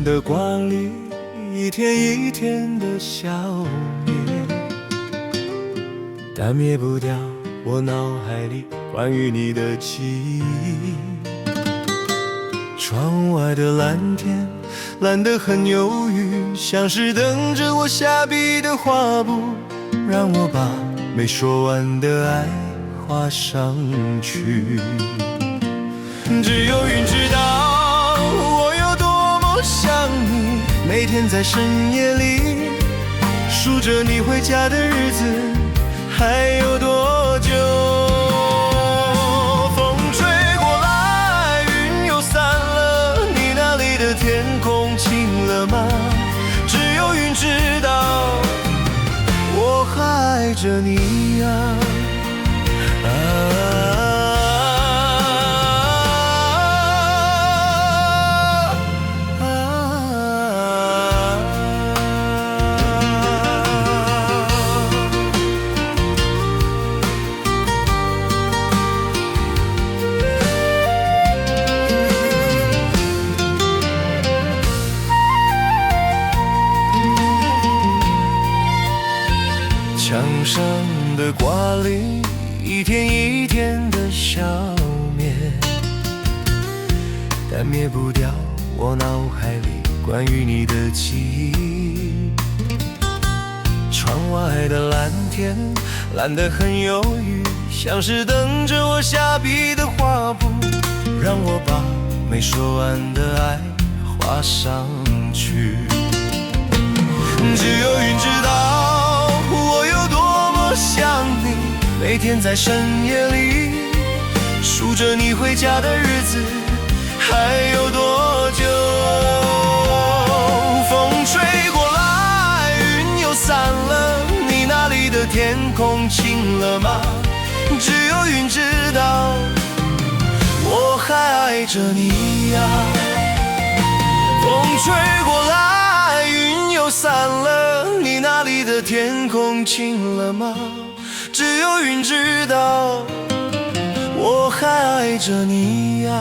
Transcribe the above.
的挂虑一天一天的消灭，但灭不掉我脑海里关于你的记忆。窗外的蓝天蓝得很忧郁，像是等着我下笔的画布，让我把没说完的爱画上去。只有云知道我有多么想你，每天在深夜里数着你回家的日子还有多久。风吹过来云又散了，你那里的天空晴了吗？只有云知道我还爱着你呀。墙上的挂历一天一天的消灭，但灭不掉我脑海里关于你的记忆。窗外的蓝天蓝得很忧郁，像是等着我下笔的画布，让我把没说完的爱画上去。只有云知道我有多么想你，每天在深夜里数着你回家的日子还有多久。风吹过来云又散了，你那里的天空晴了吗？只有云知道我还爱着你呀。风吹过来云又散了，你那里的天空晴了吗？只有云知道我还爱着你呀。